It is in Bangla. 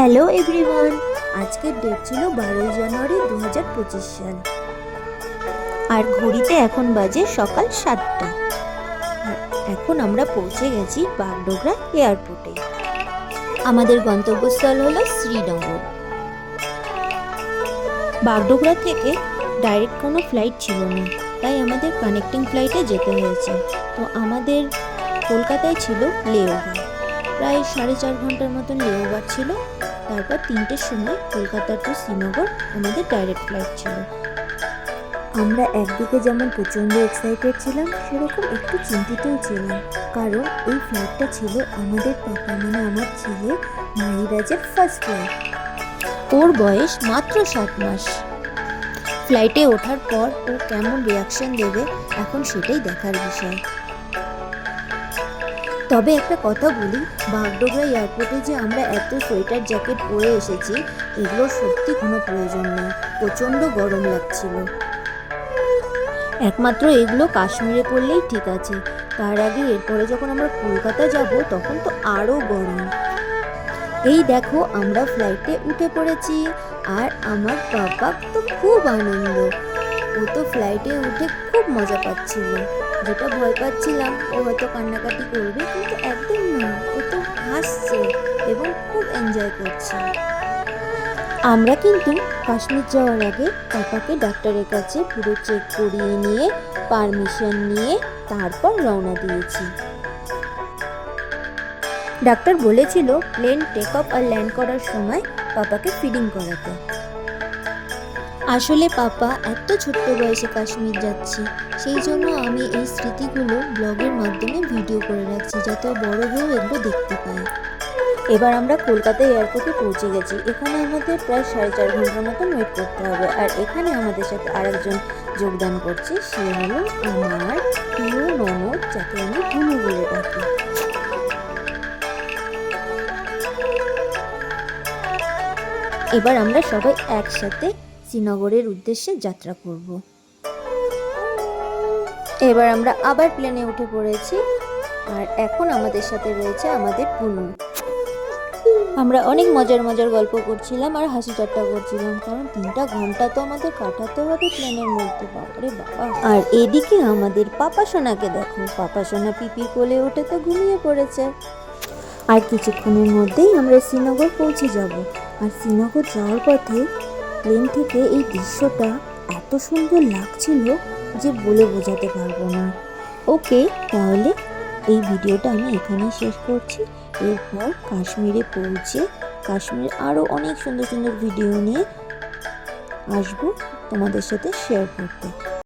হ্যালো এভরিওয়ান, আজকের ডেট ছিল 12ই জানুয়ারি 2025 সাল। আর ঘড়িতে এখন বাজে সকাল 7টা। আর এখন আমরা পৌঁছে গেছি বাগডোগরা এয়ারপোর্টে। আমাদের গন্তব্যস্থল হলো শ্রীনগর। বাগডোগরা থেকে ডাইরেক্ট কোনো ফ্লাইট ছিল না, তাই আমাদের কানেক্টিং ফ্লাইটে যেতে হয়েছে। তো আমাদের কলকাতায় ছিল লেওভার, প্রায় 4.5 ঘন্টার মতন লেওভার ছিল। তারপর 3টের সময় কলকাতা টু শ্রীনগর আমাদের ডাইরেক্ট ফ্লাইট ছিল। আমরা একদিকে যেমন প্রচণ্ড এক্সাইটেড ছিলাম, সেরকম একটু চিন্তিতও ছিলাম, কারণ এই ফ্লাইটটা ছিল আমাদের পাপা মানে আমার ছেলে মাহিরাজের ফার্স্ট ফ্লাইট। ওর বয়স মাত্র 7 মাস। ফ্লাইটে ওঠার পর ও কেমন রিয়াকশন দেবে এখন সেটাই দেখার বিষয়। তবে একটা কথা বলি, বাগডোগরা এয়ারপোর্টে যে আমরা এত সোয়েটার জ্যাকেট পরে এসেছি, এগুলোর সত্যি কোনো প্রয়োজন নেই। প্রচণ্ড গরম লাগছিল। একমাত্র এগুলো কাশ্মীরে পড়লেই ঠিক আছে। তার আগে এরপরে যখন আমরা কলকাতা যাব তখন তো আরও গরম। এই দেখো আমরা ফ্লাইটে উঠে পড়েছি, আর আমার বাবা তো খুব আনন্দ। ও তো ফ্লাইটে উঠে খুব মজা পাচ্ছিল। যেটা ভয় পাচ্ছিলাম ও হয়তো কান্নাকাটি করবে, কিন্তু একদম না, ও তো হাসছে এবং খুব এনজয় করছে। আমরা কিন্তু কাশ্মীর যাওয়ার আগে পাপাকে ডাক্তারের কাছে পুরো চেক করিয়ে নিয়ে পারমিশন নিয়ে তারপর রওনা দিয়েছি। ডাক্তার বলেছিল প্লেন টেক অফ আর ল্যান্ড করার সময় পাপাকে ফিডিং করাতে। আসলে পাপা এত ছোট্ট বয়সে কাশ্মীর যাচ্ছে, সেই জন্য আমি এই স্মৃতিগুলো ব্লগের মাধ্যমে ভিডিও করে রাখছি, যাতে বড় হয়েও এগুলো দেখতে পায়। এবার আমরা কলকাতা এয়ারপোর্টে পৌঁছে গেছি। এখানে আমাদের প্রায় 4.5 ঘন্টার মতন ওয়েট করতে হবে। আর এখানে আমাদের সাথে আরেকজন যোগদান করছে, সে হলো আমার প্রিয় ননদ, যাকে আমি বুনু বলে ডাকি। এবার আমরা সবাই একসাথে শ্রীনগরের উদ্দেশ্যে যাত্রা করব। এবার আমরা আবার প্লেনে উঠে পড়েছি, আর এখন আমাদের সাথে রয়েছে আমাদের পুনু। আমরা অনেক মজার মজার গল্প করছিলাম আর হাসি ঠাট্টা করছিলাম, কারণ 3টা ঘন্টা তো আমাদের কাটাতে হবে প্লেনের মধ্যে। বাবারে বাবা! আর এদিকে আমাদের পাপা সোনাকে দেখো, পাপা সোনা পিপি কোলে উঠে তো ঘুমিয়ে পড়েছে। আর কিছুক্ষণের মধ্যেই আমরা শ্রীনগর পৌঁছে যাব। আর শ্রীনগর যাওয়ার পথে প্লেন থেকে এই দৃশ্যটা এত সুন্দর লাগছিল যে বলে বোঝাতে পারবো না। ওকে, তাহলে এই ভিডিওটা আমি এখানেই শেষ করছি। এরপর কাশ্মীরে পৌঁছে কাশ্মীর আরও অনেক সুন্দর সুন্দর ভিডিও নিয়ে আসবো তোমাদের সাথে শেয়ার করতে।